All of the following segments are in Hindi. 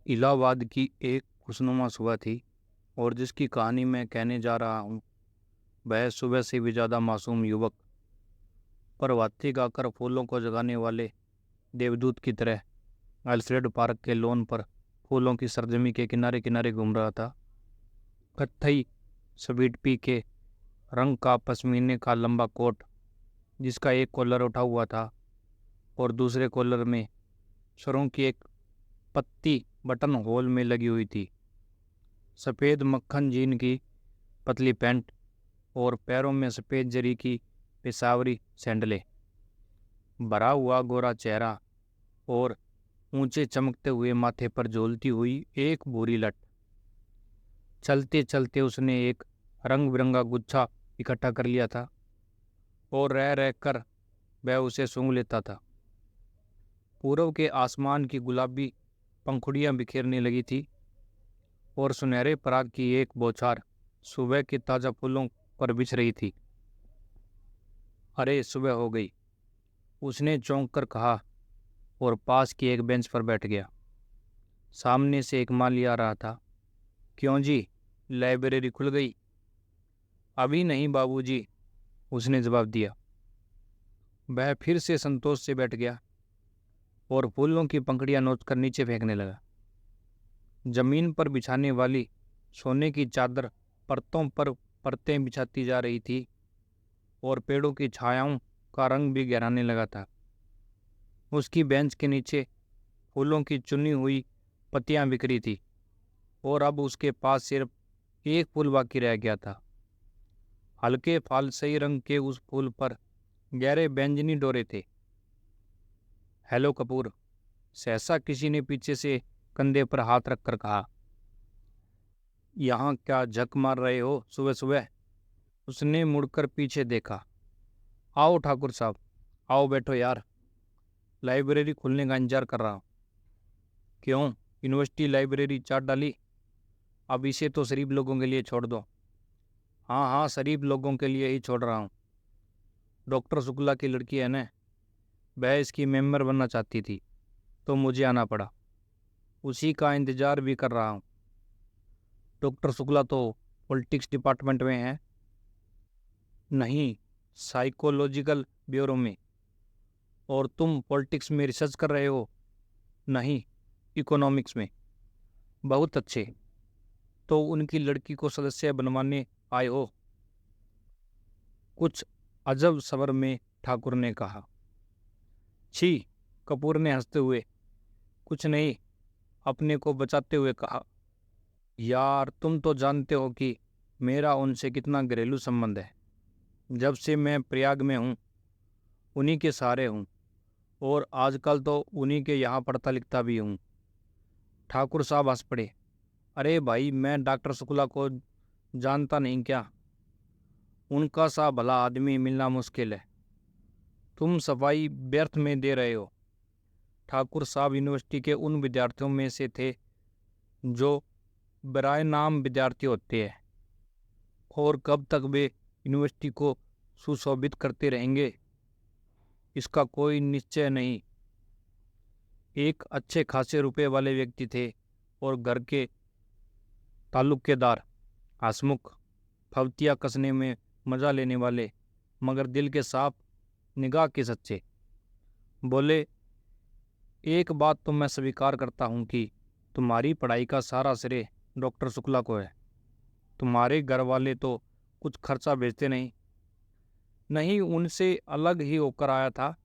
इलाहाबाद की एक खुशनुमा सुबह थी और जिसकी कहानी मैं कहने जा रहा हूँ वह सुबह से भी ज़्यादा मासूम युवक प्रभाती गाकर फूलों को जगाने वाले देवदूत की तरह अल्फ्रेड पार्क के लॉन पर फूलों की सरजमी के किनारे किनारे घूम रहा था। कत्थई स्वीट पी के रंग का पश्मीने का लंबा कोट जिसका एक कॉलर उठा हुआ था और दूसरे कॉलर में सरों की एक पत्ती बटन होल में लगी हुई थी। सफ़ेद मक्खन जीन की पतली पैंट और पैरों में सफ़ेद जरी की पेशावरी सैंडलें, भरा हुआ गोरा चेहरा और ऊंचे चमकते हुए माथे पर झूलती हुई एक भूरी लट। चलते चलते उसने एक रंग बिरंगा गुच्छा इकट्ठा कर लिया था और रह रह कर वह उसे सूंघ लेता था। पूर्व के आसमान की गुलाबी पंखुड़ियां बिखेरने लगी थी और सुनहरे पराग की एक बौछार सुबह के ताज़ा फूलों पर बिछ रही थी। अरे सुबह हो गई, उसने चौंक कर कहा और पास की एक बेंच पर बैठ गया। सामने से एक माली आ रहा था। क्यों जी, लाइब्रेरी खुल गई? अभी नहीं बाबूजी, उसने जवाब दिया। वह फिर से संतोष से बैठ गया और फूलों की पंखुड़ियां नोच कर नीचे फेंकने लगा। जमीन पर बिछाने वाली सोने की चादर परतों पर परतें बिछाती जा रही थी और पेड़ों की छायाओं का रंग भी गहराने लगा था। उसकी बेंच के नीचे फूलों की चुनी हुई पत्तियां बिखरी थी और अब उसके पास सिर्फ एक फूल बाकी रह गया था। हल्के फालसई रंग के उस फूल पर गहरे बैंगनी डोरे थे। हेलो कपूर, सहसा किसी ने पीछे से कंधे पर हाथ रखकर कहा। यहाँ क्या झक मार रहे हो सुबह सुबह? उसने मुड़कर पीछे देखा। आओ ठाकुर साहब, आओ बैठो यार, लाइब्रेरी खुलने का इंतजार कर रहा हूँ। क्यों, यूनिवर्सिटी लाइब्रेरी चाट डाली? अब इसे तो शरीफ लोगों के लिए छोड़ दो। हाँ हाँ, शरीफ लोगों के लिए ही छोड़ रहा हूँ। डॉक्टर शुक्ला की लड़की है ना, वह इसकी मेंबर बनना चाहती थी तो मुझे आना पड़ा। उसी का इंतजार भी कर रहा हूँ। डॉक्टर शुक्ला तो पॉलिटिक्स डिपार्टमेंट में है। नहीं, साइकोलॉजिकल ब्यूरो में। और तुम पॉलिटिक्स में रिसर्च कर रहे हो? नहीं, इकोनॉमिक्स में। बहुत अच्छे, तो उनकी लड़की को सदस्य बनवाने आए हो? कुछ अजब स्वर में ठाकुर ने कहा। छी, कपूर ने हंसते हुए कुछ नहीं अपने को बचाते हुए कहा। यार तुम तो जानते हो कि मेरा उनसे कितना घरेलू संबंध है। जब से मैं प्रयाग में हूँ उन्हीं के सहारे हूँ और आजकल तो उन्हीं के यहाँ पढ़ता लिखता भी हूँ। ठाकुर साहब हंस पड़े। अरे भाई, मैं डॉक्टर शुक्ला को जानता नहीं क्या? उनका सा भला आदमी मिलना मुश्किल है। तुम सफाई व्यर्थ में दे रहे हो। ठाकुर साहब यूनिवर्सिटी के उन विद्यार्थियों में से थे जो बराए नाम विद्यार्थी होते हैं और कब तक वे यूनिवर्सिटी को सुशोभित करते रहेंगे इसका कोई निश्चय नहीं। एक अच्छे खासे रुपए वाले व्यक्ति थे और घर के ताल्लुकेदार, हंसमुख, फवतिया कसने में मजा लेने वाले, मगर दिल के साफ, निगाह के सच्चे। बोले, एक बात तो मैं स्वीकार करता हूँ कि तुम्हारी पढ़ाई का सारा श्रेय डॉक्टर शुक्ला को है। तुम्हारे घर वाले तो कुछ खर्चा भेजते नहीं। नहीं, उनसे अलग ही होकर आया था।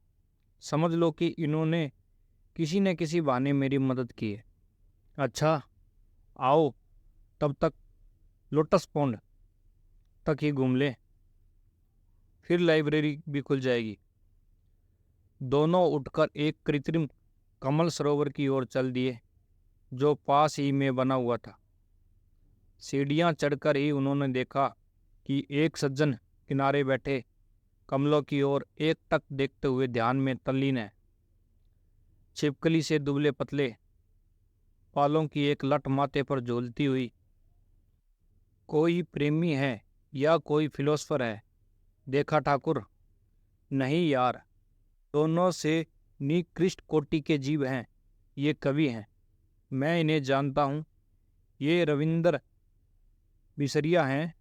समझ लो कि इन्होंने किसी न किसी बहाने मेरी मदद की है। अच्छा, आओ तब तक लोटस पॉन्ड तक ही घूम लें, फिर लाइब्रेरी भी खुल जाएगी। दोनों उठकर एक कृत्रिम कमल सरोवर की ओर चल दिए जो पास ही में बना हुआ था। सीढ़ियां चढ़कर ही उन्होंने देखा कि एक सज्जन किनारे बैठे कमलों की ओर एकटक देखते हुए ध्यान में तल्लीन है। छिपकली से दुबले पतले बालों की एक लट माथे पर झूलती हुई। कोई प्रेमी है या कोई फिलोसफर है? देखा ठाकुर? नहीं यार, दोनों से निकृष्ट कोटि के जीव हैं। ये कवि हैं। मैं इन्हें जानता हूँ, ये रविंदर बिसरिया हैं,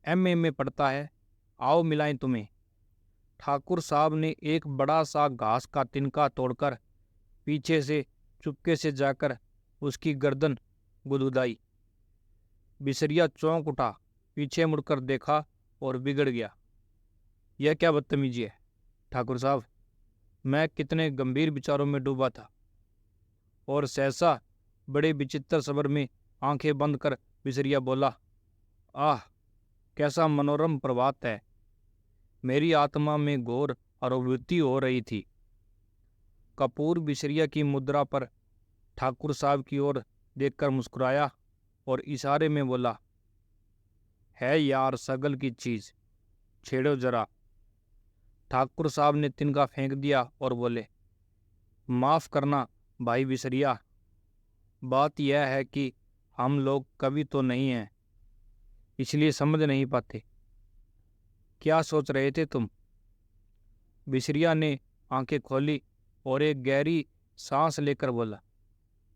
एमए में पढ़ता है। आओ मिलाएं तुम्हें। ठाकुर साहब ने एक बड़ा सा घास का तिनका तोड़कर पीछे से चुपके से जाकर उसकी गर्दन गुदगुदाई। बिसरिया चौंक उठा, पीछे मुड़कर देखा और बिगड़ गया। यह क्या बदतमीजी है ठाकुर साहब? मैं कितने गंभीर विचारों में डूबा था। और सहसा बड़े विचित्र सबर में आंखें बंद कर बिसरिया बोला, आह, कैसा मनोरम प्रभात है। मेरी आत्मा में घोर अनुभूति हो रही थी। कपूर बिसरिया की मुद्रा पर ठाकुर साहब की ओर देखकर मुस्कुराया और इशारे में बोला, है यार सगल की चीज, छेड़ो जरा। ठाकुर साहब ने तिनका फेंक दिया और बोले, माफ करना भाई बिसरिया, बात यह है कि हम लोग कवि तो नहीं हैं, इसलिए समझ नहीं पाते। क्या सोच रहे थे तुम? बिसरिया ने आंखें खोली और एक गहरी सांस लेकर बोला,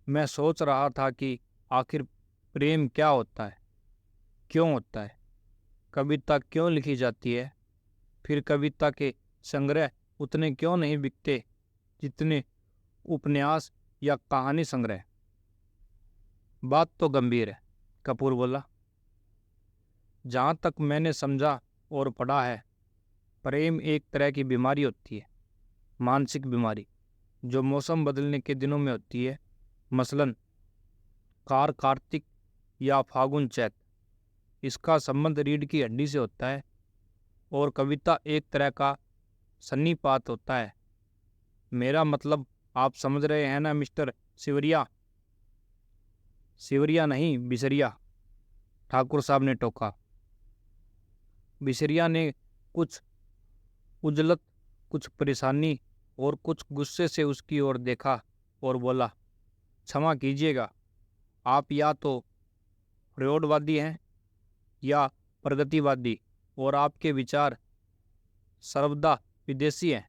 मैं सोच रहा था कि आखिर प्रेम क्या होता है, क्यों होता है, कविता क्यों लिखी जाती है, फिर कविता के संग्रह उतने क्यों नहीं बिकते जितने उपन्यास या कहानी संग्रह। बात तो गंभीर है, कपूर बोला। जहाँ तक मैंने समझा और पढ़ा है, प्रेम एक तरह की बीमारी होती है, मानसिक बीमारी, जो मौसम बदलने के दिनों में होती है। मसलन कार्तिक या फागुन चैत। इसका संबंध रीढ़ की हड्डी से होता है और कविता एक तरह का सन्निपात होता है। मेरा मतलब आप समझ रहे हैं ना मिस्टर सिवरिया? सिवरिया नहीं, बिसरिया, ठाकुर साहब ने टोका। बिसरिया ने कुछ उजलत, कुछ परेशानी और कुछ गुस्से से उसकी ओर देखा और बोला, क्षमा कीजिएगा, आप या तो प्रयोगवादी हैं या प्रगतिवादी, और आपके विचार सर्वदा विदेशी हैं।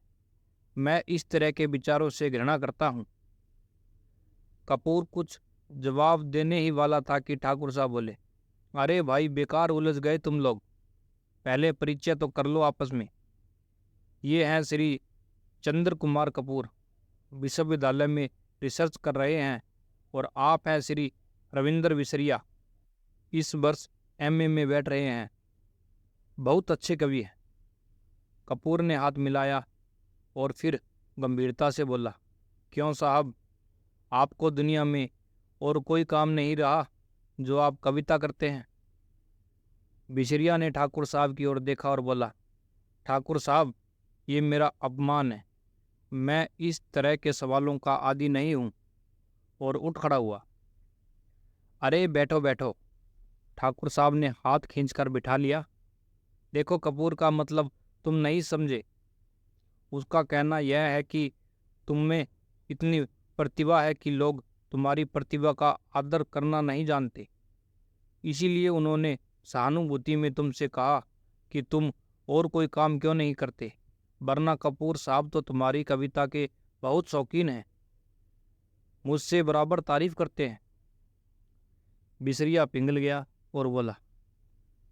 मैं इस तरह के विचारों से घृणा करता हूँ। कपूर कुछ जवाब देने ही वाला था कि ठाकुर साहब बोले, अरे भाई, बेकार उलझ गए तुम लोग, पहले परिचय तो कर लो आपस में। ये हैं श्री चंद्र कुमार कपूर, विश्वविद्यालय में रिसर्च कर रहे हैं, और आप हैं श्री रविंदर बिसरिया, इस वर्ष एमए में बैठ रहे हैं, बहुत अच्छे कवि हैं। कपूर ने हाथ मिलाया और फिर गंभीरता से बोला, क्यों साहब, आपको दुनिया में और कोई काम नहीं रहा जो आप कविता करते हैं? बिसरिया ने ठाकुर साहब की ओर देखा और बोला, ठाकुर साहब, ये मेरा अपमान है, मैं इस तरह के सवालों का आदी नहीं हूँ, और उठ खड़ा हुआ। अरे बैठो बैठो, ठाकुर साहब ने हाथ खींचकर बिठा लिया। देखो, कपूर का मतलब तुम नहीं समझे। उसका कहना यह है कि तुम में इतनी प्रतिभा है कि लोग तुम्हारी प्रतिभा का आदर करना नहीं जानते। इसीलिए उन्होंने सहानुभूति में तुमसे कहा कि तुम और कोई काम क्यों नहीं करते, वरना कपूर साहब तो तुम्हारी कविता के बहुत शौकीन हैं, मुझसे बराबर तारीफ करते हैं। बिसरिया पिघल गया और बोला,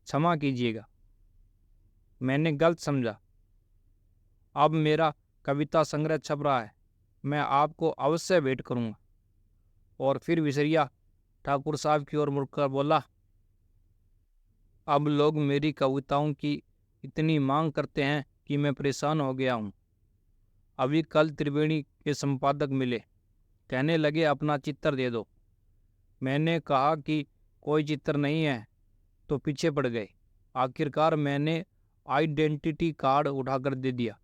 क्षमा कीजिएगा, मैंने गलत समझा। अब मेरा कविता संग्रह छप रहा है, मैं आपको अवश्य भेंट करूंगा। और फिर बिसरिया ठाकुर साहब की ओर मुड़कर बोला, अब लोग मेरी कविताओं की इतनी मांग करते हैं कि मैं परेशान हो गया हूँ। अभी कल त्रिवेणी के संपादक मिले, कहने लगे अपना चित्र दे दो। मैंने कहा कि कोई चित्र नहीं है, तो पीछे पड़ गए। आखिरकार मैंने आइडेंटिटी कार्ड उठाकर दे दिया।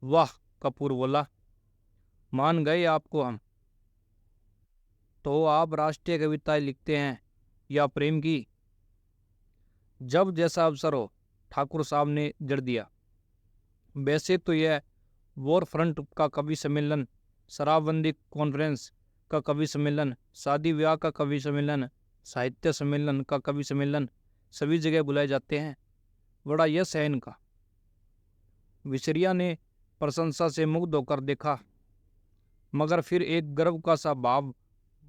वाह, कपूर बोला, मान गए आपको हम। तो आप राष्ट्रीय कविताएं लिखते हैं या प्रेम की? जब जैसा अवसर हो, ठाकुर साहब ने जड़ दिया। वैसे तो यह वॉर फ्रंट का कवि सम्मेलन, शराबबंदी कॉन्फ्रेंस का कवि सम्मेलन, शादी विवाह का कवि सम्मेलन, साहित्य सम्मेलन का कवि सम्मेलन, सभी जगह बुलाए जाते हैं। बड़ा यश है इनका। बिसरिया ने प्रशंसा से मुग्ध होकर देखा, मगर फिर एक गर्व का सा भाव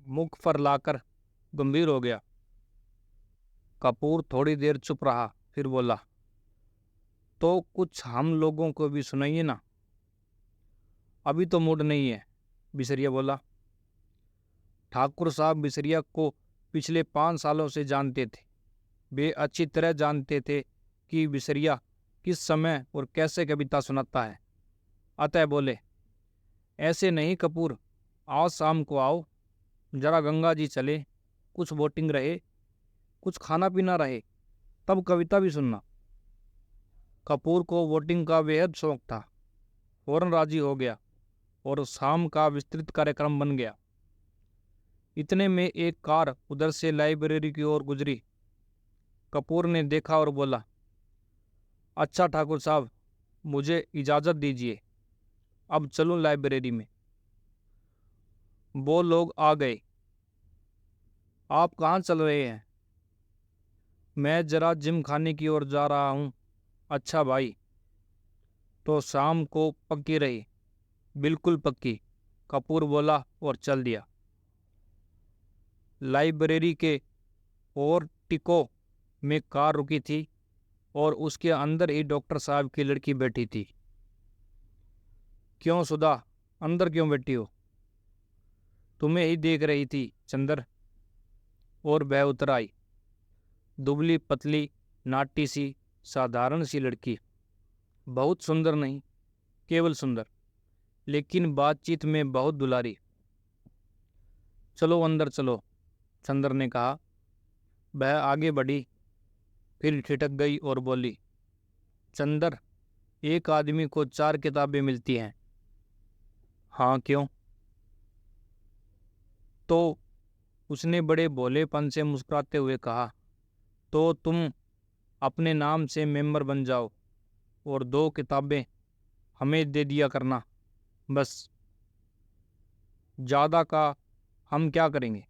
मुख पर लाकर गंभीर हो गया। कपूर थोड़ी देर चुप रहा, फिर बोला, तो कुछ हम लोगों को भी सुनाइए ना। अभी तो मूड नहीं है, बिसरिया बोला। ठाकुर साहब बिसरिया को पिछले 5 सालों से जानते थे। वे अच्छी तरह जानते थे कि बिसरिया किस समय और कैसे कविता सुनाता है। अतः बोले, ऐसे नहीं कपूर, आज शाम को आओ, जरा गंगा जी चले, कुछ बोटिंग रहे, कुछ खाना पीना रहे, तब कविता भी सुनना। कपूर को वोटिंग का बेहद शौक था। फौरन राजी हो गया और शाम का विस्तृत कार्यक्रम बन गया। इतने में एक कार उधर से लाइब्रेरी की ओर गुजरी। कपूर ने देखा और बोला, अच्छा ठाकुर साहब, मुझे इजाज़त दीजिए, अब चलूं लाइब्रेरी में। वो लोग आ गए। आप कहाँ चल रहे हैं? मैं जरा जिम खाने की ओर जा रहा हूँ। अच्छा भाई, तो शाम को पक्की रही? बिल्कुल पक्की, कपूर बोला और चल दिया। लाइब्रेरी के पोर्टिको में कार रुकी थी और उसके अंदर ही डॉक्टर साहब की लड़की बैठी थी। क्यों सुधा, अंदर क्यों बैठी हो? तुम्हें ही देख रही थी चंदर। और वह उतर आई। दुबली पतली, नाटी सी, साधारण सी लड़की। बहुत सुंदर नहीं, केवल सुंदर, लेकिन बातचीत में बहुत दुलारी। चलो अंदर चलो, चंदर ने कहा। वह आगे बढ़ी, फिर ठिठक गई और बोली, चंदर, एक आदमी को 4 किताबें मिलती हैं। हाँ, क्यों? तो उसने बड़े भोलेपन से मुस्कुराते हुए कहा, तो तुम अपने नाम से मेंबर बन जाओ और 2 किताबें हमें दे दिया करना, बस। ज़्यादा का हम क्या करेंगे?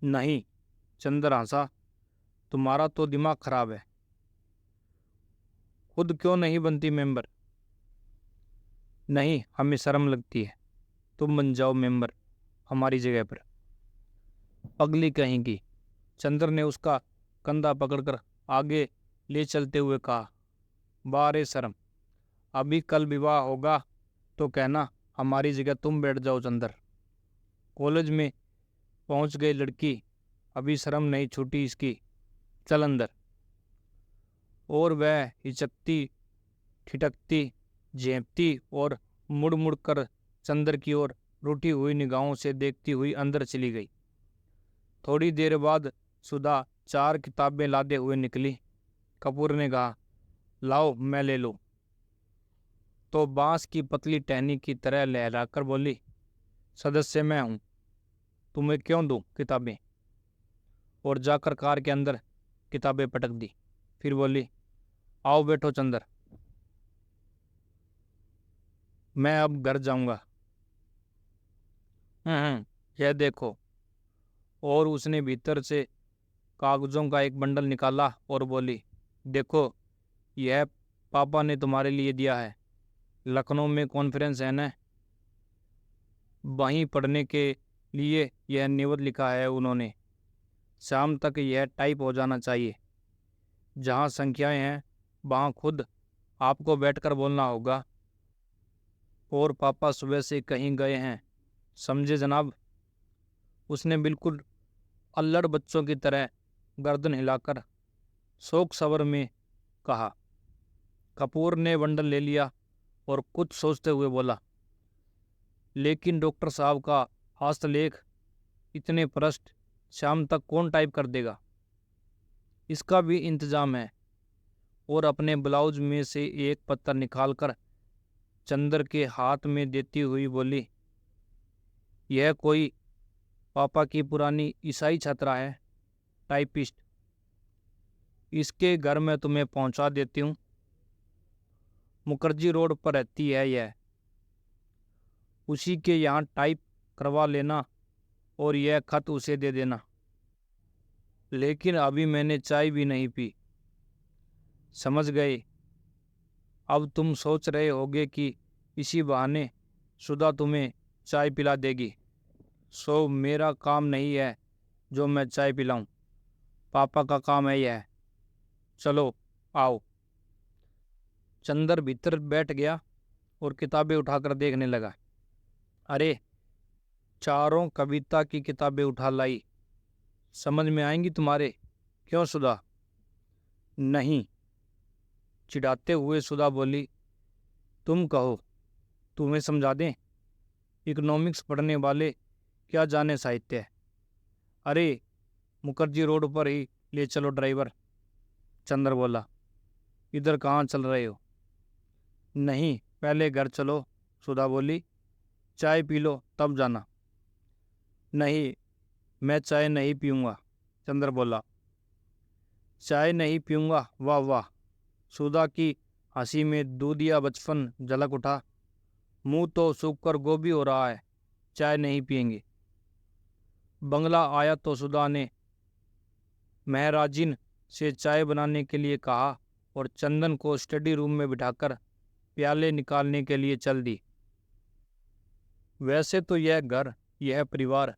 नहीं, चंदर हंसा, तुम्हारा तो दिमाग खराब है। खुद क्यों नहीं बनती मेंबर? नहीं, हमें शर्म लगती है। तुम बन जाओ मेंबर हमारी जगह पर। पगली कहेंगी। चंद्र ने उसका कंधा पकड़कर आगे ले चलते हुए कहा, बारे शर्म, अभी कल विवाह होगा तो कहना हमारी जगह तुम बैठ जाओ चंद्र। कॉलेज में पहुंच गई लड़की, अभी शर्म नहीं छूटी इसकी। चल अंदर। और वह हिचकती, ठिठकती, झेंपती और मुड़ मुड़ कर चंद्र की ओर रूठी हुई निगाहों से देखती हुई अंदर चली गई। थोड़ी देर बाद सुधा 4 किताबें लादे हुए निकली। कपूर ने कहा, लाओ मैं ले लूं। तो बांस की पतली टहनी की तरह लहराकर बोली, सदस्य मैं हूं, तुम्हें क्यों दूं किताबें? और जाकर कार के अंदर किताबें पटक दी। फिर बोली, आओ बैठो चंद्र, मैं अब घर जाऊंगा। यह देखो। और उसने भीतर से कागजों का एक बंडल निकाला और बोली, देखो, यह पापा ने तुम्हारे लिए दिया है। लखनऊ में कॉन्फ्रेंस है न, वहीं पढ़ने के लिए यह निबंध लिखा है उन्होंने। शाम तक यह टाइप हो जाना चाहिए। जहाँ संख्याएं हैं वहाँ खुद आपको बैठकर बोलना होगा। और पापा सुबह से कहीं गए हैं, समझे जनाब? उसने बिल्कुल अल्लड़ बच्चों की तरह गर्दन हिलाकर शोक सवर में कहा। कपूर ने बंडल ले लिया और कुछ सोचते हुए बोला, लेकिन डॉक्टर साहब का हस्तलेख इतने पृष्ठ शाम तक कौन टाइप कर देगा? इसका भी इंतजाम है। और अपने ब्लाउज में से एक पत्तर निकालकर चंद्र के हाथ में देती हुई बोली, यह कोई पापा की पुरानी ईसाई छात्रा है, टाइपिस्ट। इसके घर में तुम्हें पहुंचा देती हूँ। मुखर्जी रोड पर रहती है यह। उसी के यहाँ टाइप करवा लेना और यह खत उसे दे देना। लेकिन अभी मैंने चाय भी नहीं पी। समझ गए? अब तुम सोच रहे होगे कि इसी बहाने सुधा तुम्हें चाय पिला देगी। सो मेरा काम नहीं है जो मैं चाय पिलाऊं, पापा का काम है यह। चलो आओ। चंदर भीतर बैठ गया और किताबें उठाकर देखने लगा। अरे, चारों कविता की किताबें उठा लाई। समझ में आएंगी तुम्हारे? क्यों सुधा? नहीं, चिढ़ाते हुए सुधा बोली। तुम कहो, तुम्हें समझा दें? इकोनॉमिक्स पढ़ने वाले क्या जाने साहित्य। अरे, मुखर्जी रोड पर ही ले चलो ड्राइवर। चंद्र बोला। इधर कहाँ चल रहे हो? नहीं, पहले घर चलो, सुधा बोली। चाय पी लो तब जाना। नहीं, मैं चाय नहीं पीऊँगा, चंद्र बोला। चाय नहीं पीऊँगा? वाह वाह। सुधा की हंसी में दूधिया बचपन झलक उठा। मुंह तो सूखकर गोभी हो रहा है, चाय नहीं पियेंगे। बंगला आया तो सुधा ने महराजिन से चाय बनाने के लिए कहा और चंदन को स्टडी रूम में बिठाकर प्याले निकालने के लिए चल दी। वैसे तो यह घर, यह परिवार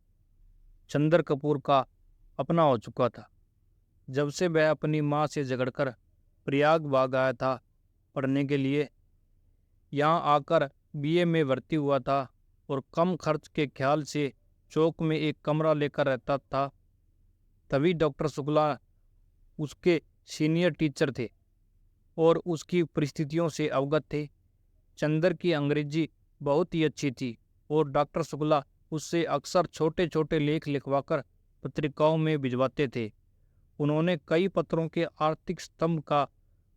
चंद्र कपूर का अपना हो चुका था। जब से वह अपनी माँ से झगड़कर प्रयाग भाग आया था पढ़ने के लिए, यहाँ आकर बीए में भर्ती हुआ था और कम खर्च के ख्याल से चौक में एक कमरा लेकर रहता था। तभी डॉक्टर शुक्ला उसके सीनियर टीचर थे और उसकी परिस्थितियों से अवगत थे। चंदर की अंग्रेजी बहुत ही अच्छी थी और डॉक्टर शुक्ला उससे अक्सर छोटे छोटे लेख लिखवाकर पत्रिकाओं में भिजवाते थे। उन्होंने कई पत्रों के आर्थिक स्तंभ का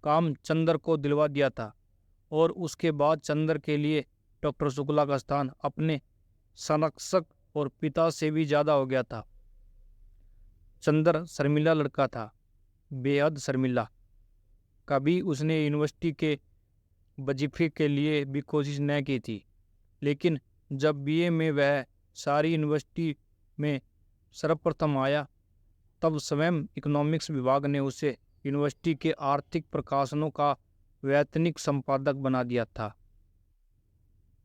काम चंदर को दिलवा दिया था और उसके बाद चंदर के लिए डॉक्टर शुक्ला का स्थान अपने संरक्षक और पिता से भी ज़्यादा हो गया था। चंदर शर्मिला लड़का था, बेहद शर्मिला। कभी उसने यूनिवर्सिटी के वजीफे के लिए भी कोशिश न की थी, लेकिन जब बीए में वह सारी यूनिवर्सिटी में सर्वप्रथम आया, तब स्वयं इकोनॉमिक्स विभाग ने उसे यूनिवर्सिटी के आर्थिक प्रकाशनों का वैतनिक संपादक बना दिया था।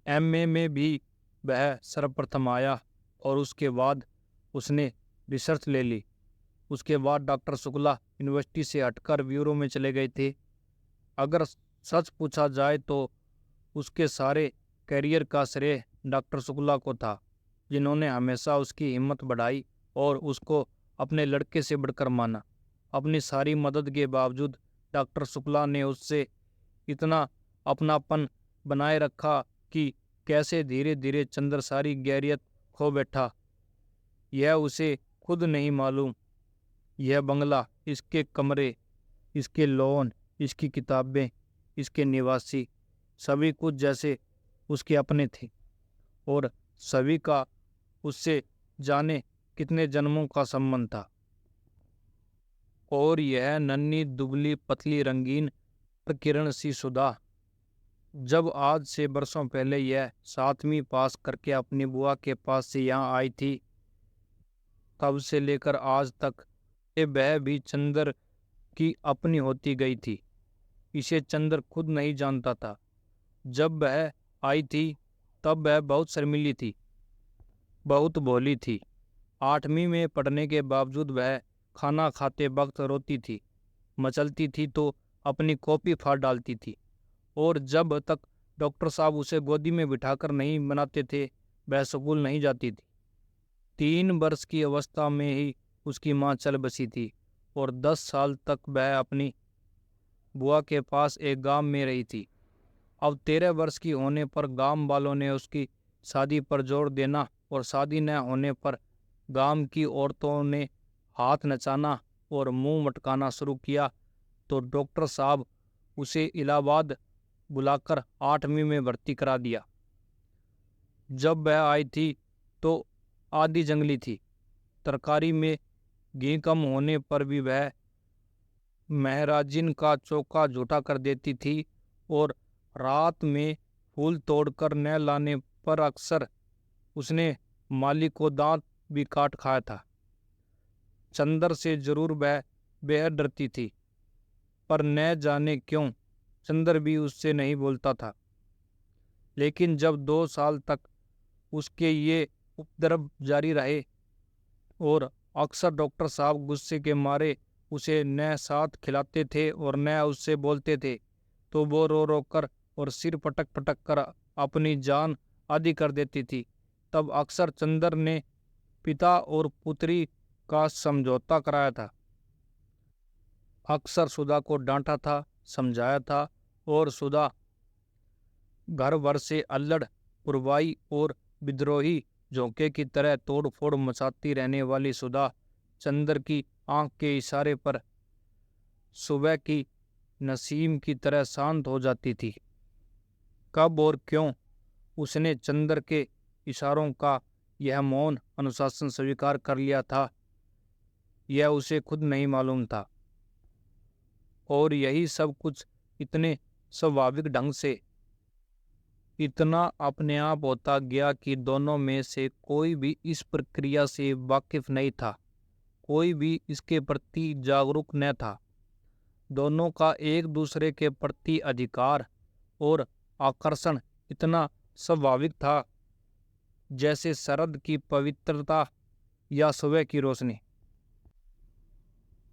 एमए में भी वह सर्वप्रथम आया और उसके बाद उसने रिसर्च ले ली। उसके बाद डॉक्टर शुक्ला यूनिवर्सिटी से हटकर ब्यूरो में चले गए थे। अगर सच पूछा जाए तो उसके सारे करियर का श्रेय डॉक्टर शुक्ला को था, जिन्होंने हमेशा उसकी हिम्मत बढ़ाई और उसको अपने लड़के से बढ़कर माना। अपनी सारी मदद के बावजूद डॉक्टर शुक्ला ने उससे इतना अपनापन बनाए रखा कि कैसे धीरे धीरे चंद्र सारी गैरियत खो बैठा, यह उसे खुद नहीं मालूम। यह बंगला, इसके कमरे, इसके लॉन, इसकी किताबें, इसके निवासी, सभी कुछ जैसे उसके अपने थे और सभी का उससे जाने कितने जन्मों का संबंध था। और यह नन्ही दुबली पतली रंगीन किरण सी सुधा, जब आज से बरसों पहले यह 7वीं पास करके अपनी बुआ के पास से यहाँ आई थी, तब से लेकर आज तक ये वह भी चंदर की अपनी होती गई थी। इसे चंदर खुद नहीं जानता था। जब वह आई थी तब वह बहुत शर्मीली थी, बहुत भोली थी। 8वीं में पढ़ने के बावजूद वह खाना खाते वक्त रोती थी, मचलती थी तो अपनी कॉपी फाड़ डालती थी और जब तक डॉक्टर साहब उसे गोदी में बिठाकर नहीं मनाते थे वह स्कूल नहीं जाती थी। 3 वर्ष की अवस्था में ही उसकी माँ चल बसी थी और 10 साल तक वह अपनी बुआ के पास एक गांव में रही थी। अब 13 वर्ष की होने पर गांव वालों ने उसकी शादी पर जोर देना और शादी न होने पर गांव की औरतों ने हाथ नचाना और मुंह मटकाना शुरू किया, तो डॉक्टर साहब उसे इलाहाबाद बुलाकर 8वीं में भर्ती करा दिया। जब वह आई थी तो आधी जंगली थी। तरकारी में घी कम होने पर भी वह महराजिन का चौका झूठा कर देती थी और रात में फूल तोड़कर न लाने पर अक्सर उसने माली को दांत भी काट खाया था। चंदर से जरूर वह बेहद डरती थी, पर न जाने क्यों चंदर भी उससे नहीं बोलता था। लेकिन जब 2 साल तक उसके ये उपद्रव जारी रहे और अक्सर डॉक्टर साहब गुस्से के मारे उसे न साथ खिलाते थे और न उससे बोलते थे, तो वो रो रो कर और सिर पटक पटक कर अपनी जान आधी कर देती थी। तब अक्सर चंदर ने पिता और पुत्री का समझौता कराया था, अक्सर सुधा को डांटा था, समझाया था, और सुधा घर भर से अल्लड़, पुरवाई और विद्रोही झोंके की तरह तोड़ फोड़ मचाती रहने वाली सुधा चंदर की आंख के इशारे पर सुबह की नसीम की तरह शांत हो जाती थी। कब और क्यों उसने चंदर के इशारों का यह मौन अनुशासन स्वीकार कर लिया था, यह उसे खुद नहीं मालूम था। और यही सब कुछ इतने स्वाभाविक ढंग से, इतना अपने आप होता गया कि दोनों में से कोई भी इस प्रक्रिया से वाकिफ नहीं था, कोई भी इसके प्रति जागरूक न था। दोनों का एक दूसरे के प्रति अधिकार और आकर्षण इतना स्वाभाविक था जैसे शरद की पवित्रता या सुबह की रोशनी।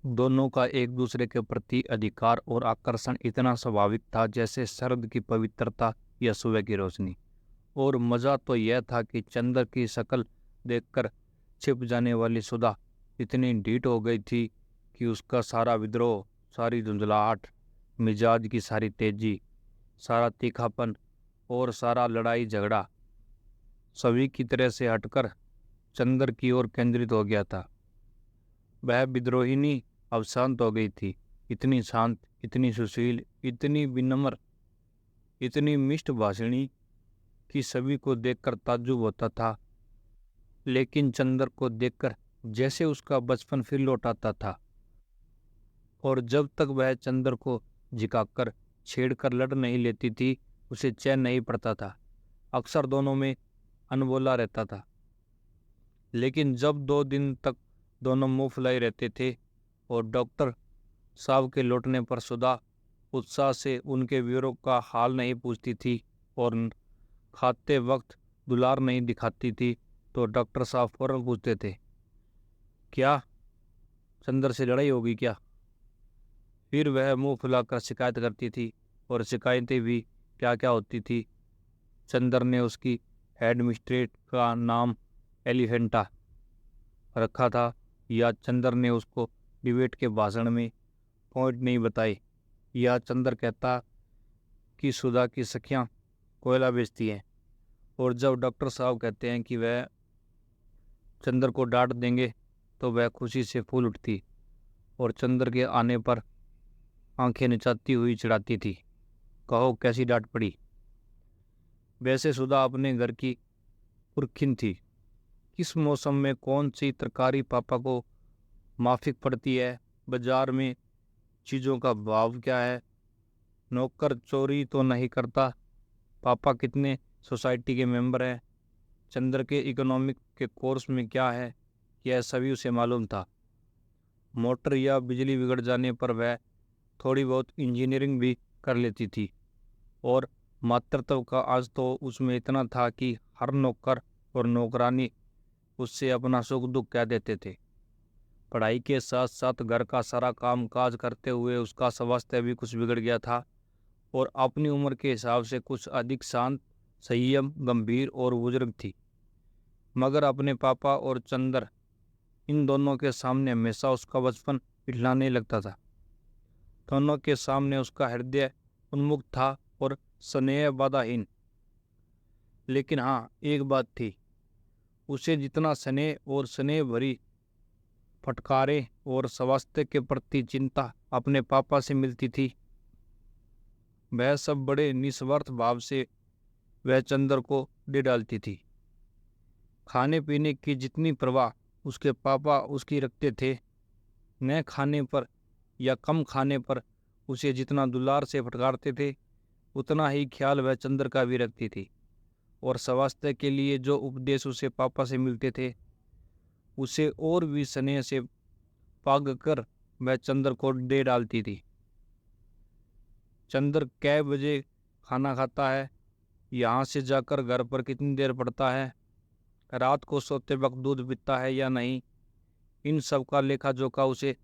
दोनों का एक दूसरे के प्रति अधिकार और आकर्षण इतना स्वाभाविक था जैसे शरद की पवित्रता या सुबह की रोशनी। और मज़ा तो यह था कि चंदर की शक्ल देखकर छिप जाने वाली सुधा इतनी ढीठ हो गई थी कि उसका सारा विद्रोह, सारी धुंधलाहट, मिजाज की सारी तेजी, सारा तीखापन और सारा लड़ाई झगड़ा सभी की तरह से हटकर चंदर की ओर केंद्रित हो गया था। वह विद्रोहिनी अब शांत हो गई थी, इतनी शांत, इतनी सुशील, इतनी विनम्र, इतनी मिष्ट भाषिणी कि सभी को देखकर ताज्जुब होता था, लेकिन चंदर को देखकर जैसे उसका बचपन फिर लौट आता था। और जब तक वह चंदर को झिकाकर छेड़कर लड़ नहीं लेती थी उसे चैन नहीं पड़ता था, अक्सर दोनों में अनबोला रहता था। लेकिन जब 2 दिन तक दोनों मुंह फुलाए रहते थे और डॉक्टर साहब के लौटने पर सुधा उत्साह से उनके वीरों का हाल नहीं पूछती थी और खाते वक्त दुलार नहीं दिखाती थी, तो डॉक्टर साहब फौरन पूछते थे, क्या चंदर से लड़ाई होगी क्या? फिर वह मुंह फुलाकर शिकायत करती थी, और शिकायतें भी क्या क्या होती थी। चंदर ने उसकी हेडमिस्ट्रेट का नाम एलिफेंटा रखा था, या चंदर ने उसको डिबेट के भाषण में पॉइंट नहीं बताए, या चंदर कहता कि सुधा की सखियां कोयला बेचती हैं। और जब डॉक्टर साहब कहते हैं कि वह चंदर को डांट देंगे तो वह खुशी से फूल उठती और चंदर के आने पर आंखें निचाती हुई चिढ़ाती थी, कहो कैसी डांट पड़ी। वैसे सुधा अपने घर की पुरखिन थी, किस मौसम में कौन सी तरकारी पापा को माफिक पड़ती है, बाजार में चीज़ों का भाव क्या है, नौकर चोरी तो नहीं करता, पापा कितने सोसाइटी के मेंबर हैं, चंदर के इकोनॉमिक के कोर्स में क्या है, यह सभी उसे मालूम था। मोटर या बिजली बिगड़ जाने पर वह थोड़ी बहुत इंजीनियरिंग भी कर लेती थी, और मातृत्व का आज तो उसमें इतना था कि हर नौकर और नौकरानी उससे अपना सुख दुख कह देते थे। पढ़ाई के साथ साथ घर का सारा काम काज करते हुए उसका स्वास्थ्य भी कुछ बिगड़ गया था, और अपनी उम्र के हिसाब से कुछ अधिक शांत, संयम, गंभीर और बुजुर्ग थी। मगर अपने पापा और चंदर, इन दोनों के सामने हमेशा उसका बचपन पिघलाने लगता था। दोनों के सामने उसका हृदय उन्मुक्त था और स्नेह बाधाहीन। लेकिन हाँ, एक बात थी, उसे जितना स्नेह और स्नेह भरी फटकारे और स्वास्थ्य के प्रति चिंता अपने पापा से मिलती थी, वह सब बड़े निस्वार्थ भाव से वह चंदर को दे डालती थी। खाने पीने की जितनी परवाह उसके पापा उसकी रखते थे, न खाने पर या कम खाने पर उसे जितना दुलार से फटकारते थे, उतना ही ख्याल वह चंदर का भी रखती थी। और स्वास्थ्य के लिए जो उपदेश उसे पापा से मिलते थे, उसे और भी स्नेह से पाग कर वह चंदर को दे डालती थी। चंदर कै बजे खाना खाता है, यहाँ से जाकर घर पर कितनी देर पड़ता है, रात को सोते वक्त दूध पीता है या नहीं, इन सब का लेखा जोखा उसे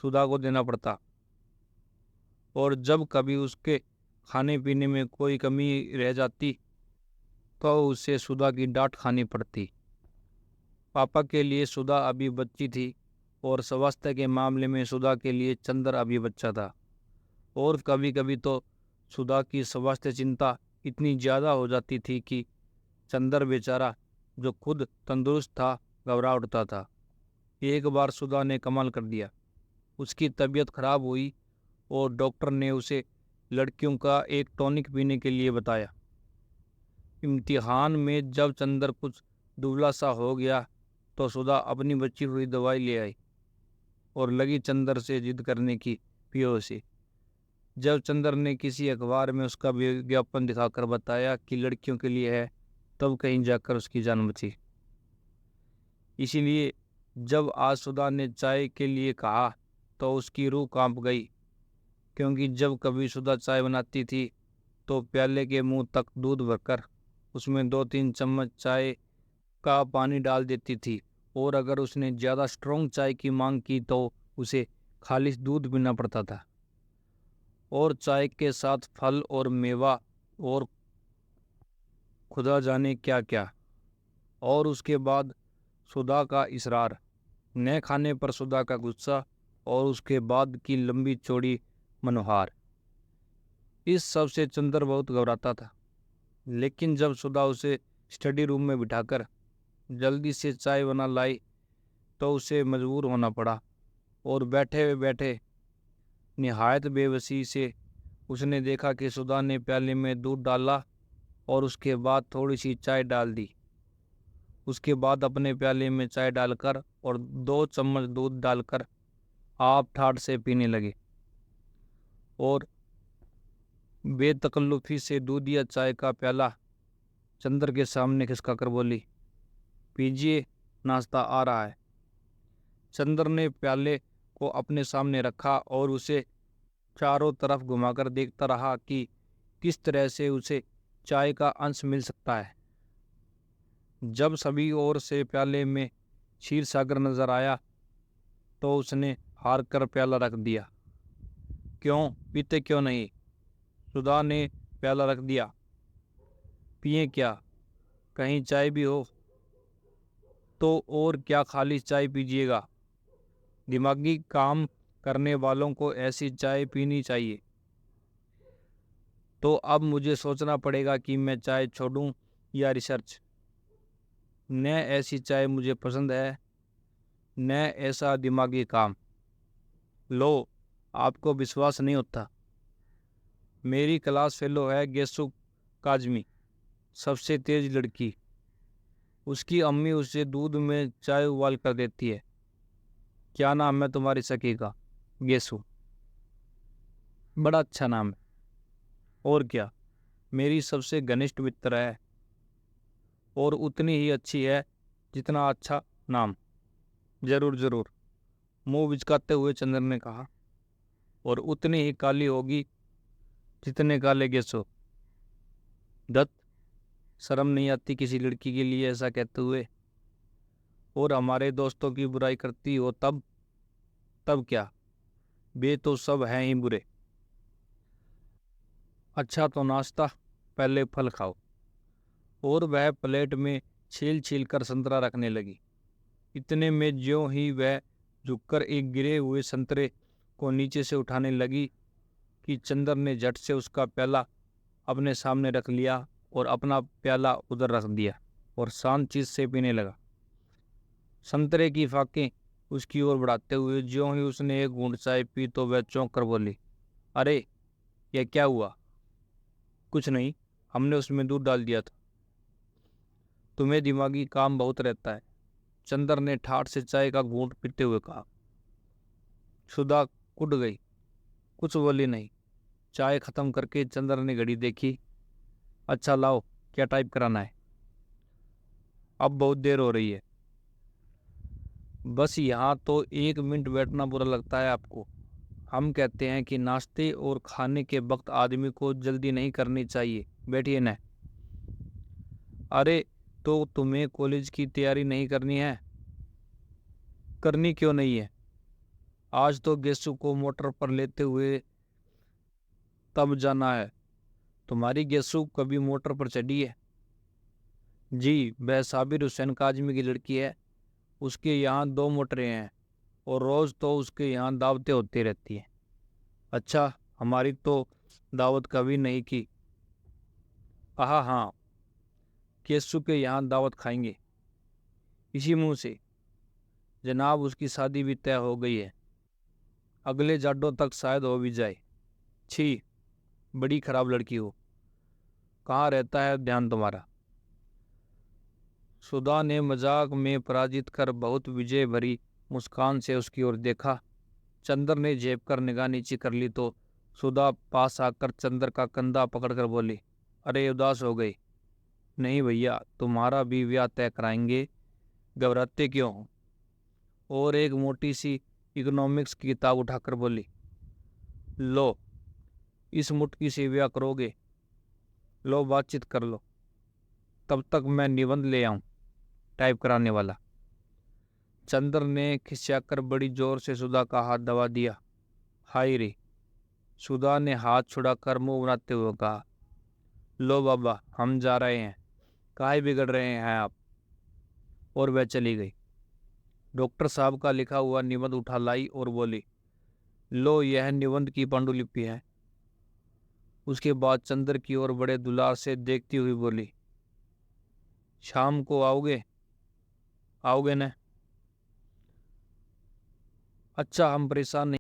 सुधा को देना पड़ता। और जब कभी उसके खाने पीने में कोई कमी रह जाती तो उसे सुधा की डांट खानी पड़ती। पापा के लिए सुधा अभी बच्ची थी और स्वास्थ्य के मामले में सुधा के लिए चंदर अभी बच्चा था। और कभी कभी तो सुधा की स्वास्थ्य चिंता इतनी ज़्यादा हो जाती थी कि चंदर बेचारा जो खुद तंदुरुस्त था घबरा उठता था। एक बार सुधा ने कमाल कर दिया। उसकी तबीयत खराब हुई और डॉक्टर ने उसे लड़कियों का एक टॉनिक पीने के लिए बताया। इम्तिहान में जब चंदर कुछ दुबला सा हो गया तो सुधा अपनी बची हुई दवाई ले आई और लगी चंदर से जिद करने की पियो से। जब चंदर ने किसी अखबार में उसका विज्ञापन दिखाकर बताया कि लड़कियों के लिए है, तब कहीं जाकर उसकी जान बची। इसीलिए जब आज सुधा ने चाय के लिए कहा तो उसकी रूह कांप गई, क्योंकि जब कभी सुधा चाय बनाती थी तो प्याले के मुंह तक दूध भरकर उसमें 2-3 चम्मच चाय का पानी डाल देती थी। और अगर उसने ज़्यादा स्ट्रॉन्ग चाय की मांग की तो उसे खालिश दूध पीना पड़ता था, और चाय के साथ फल और मेवा और खुदा जाने क्या क्या। और उसके बाद सुधा का इसरार, न खाने पर सुधा का गुस्सा, और उसके बाद की लंबी चौड़ी मनोहार। इस सब से चंदर बहुत घबराता था। लेकिन जब सुधा उसे स्टडी रूम में बिठाकर जल्दी से चाय बना लाई तो उसे मजबूर होना पड़ा। और बैठे बैठे निहायत बेबसी से उसने देखा कि सुधा ने प्याले में दूध डाला और उसके बाद थोड़ी सी चाय डाल दी। उसके बाद अपने प्याले में चाय डालकर और 2 चम्मच दूध डालकर आप ठाठ से पीने लगे। और बेतकल्लुफी से दूधिया चाय का प्याला चंदर के सामने खिसका कर बोली, पीजिए, नाश्ता आ रहा है। चंदर ने प्याले को अपने सामने रखा और उसे चारों तरफ घुमाकर देखता रहा कि किस तरह से उसे चाय का अंश मिल सकता है। जब सभी ओर से प्याले में क्षीर सागर नजर आया तो उसने हार कर प्याला रख दिया। क्यों पीते क्यों नहीं? सुधा ने प्याला रख दिया। पिए क्या? कहीं चाय भी हो तो, और क्या खाली चाय पीजिएगा? दिमागी काम करने वालों को ऐसी चाय पीनी चाहिए। तो अब मुझे सोचना पड़ेगा कि मैं चाय छोड़ूं या रिसर्च। न ऐसी चाय मुझे पसंद है, न ऐसा दिमागी काम। लो, आपको विश्वास नहीं होता? मेरी क्लास फेलो है गेसु काजमी, सबसे तेज लड़की। उसकी अम्मी उसे दूध में चाय उबाल कर देती है। क्या नाम है तुम्हारी सखी का? गेसु। बड़ा अच्छा नाम है। और क्या, मेरी सबसे घनिष्ठ मित्र है और उतनी ही अच्छी है जितना अच्छा नाम। जरूर जरूर, मुंह बिचकाते हुए चंद्र ने कहा। और उतनी ही काली होगी जितने काले गेसो। दत्त, शर्म नहीं आती किसी लड़की के लिए ऐसा कहते हुए? और हमारे दोस्तों की बुराई करती हो तब? तब क्या, वे तो सब हैं ही बुरे। अच्छा तो नाश्ता, पहले फल खाओ। और वह प्लेट में छील छील कर संतरा रखने लगी। इतने में ज्यों ही वह झुककर एक गिरे हुए संतरे को नीचे से उठाने लगी कि चंदर ने झट से उसका प्याला अपने सामने रख लिया और अपना प्याला उधर रख दिया और शांत चीज से पीने लगा। संतरे की फाकें उसकी ओर बढ़ाते हुए ज्यों ही उसने एक घूंट चाय पी तो वह चौंक कर बोली, अरे यह क्या हुआ? कुछ नहीं, हमने उसमें दूध डाल दिया था। तुम्हें दिमागी काम बहुत रहता है, चंदर ने ठाठ से चाय का घूंट पीते हुए कहा। सुधा कुट गई, कुछ बोली नहीं। चाय खत्म करके चंदर ने घड़ी देखी। अच्छा लाओ, क्या टाइप कराना है? अब बहुत देर हो रही है। बस यहाँ तो 1 मिनट बैठना बुरा लगता है आपको? हम कहते हैं कि नाश्ते और खाने के वक्त आदमी को जल्दी नहीं करनी चाहिए। बैठिए न। अरे तो तुम्हें कॉलेज की तैयारी नहीं करनी है? करनी क्यों नहीं है? आज तो गेसु को मोटर पर लेते हुए तब जाना है। तुम्हारी गेसु कभी मोटर पर चढ़ी है? जी, वह साबिर हुसैन काजमी की लड़की है। उसके यहाँ 2 मोटरें हैं और रोज तो उसके यहाँ दावतें होती रहती हैं। अच्छा, हमारी तो दावत कभी नहीं की। हाँ, केसु के यहाँ दावत खाएंगे। इसी मुंह से। जनाब, उसकी शादी भी तय हो गई है। अगले जाडों तक शायद हो भी जाए। छी, बड़ी खराब लड़की हो। कहाँ रहता है ध्यान तुम्हारा? सुधा ने मजाक में पराजित कर बहुत विजय भरी मुस्कान से उसकी ओर देखा। चंद्र ने झेप कर निगाह नीचे कर ली तो सुधा पास आकर चंद्र का कंधा पकड़कर बोली, अरे उदास हो गई? नहीं भैया, तुम्हारा भी ब्याह तय कराएंगे, घबराते क्यों हो? और एक मोटी सी इकोनॉमिक्स की किताब उठाकर बोली, लो, इस मुटकी से ब्याह करोगे? लो, बातचीत कर लो। तब तक मैं निबंध ले आऊं टाइप कराने वाला। चंद्र ने खिसियाकर बड़ी जोर से सुधा का हाथ दबा दिया। हाय रे! सुधा ने हाथ छुड़ाकर मुंह बनाते हुए कहा, लो बाबा, हम जा रहे हैं। काहे बिगड़ रहे हैं आप? और वह चली गई। डॉक्टर साहब का लिखा हुआ निबंध उठा लाई और बोली, लो, यह निबंध की पांडुलिपि है। उसके बाद चंद्र की ओर बड़े दुलार से देखती हुई बोली, शाम को आओगे? आओगे न? अच्छा, हम परेशान नहीं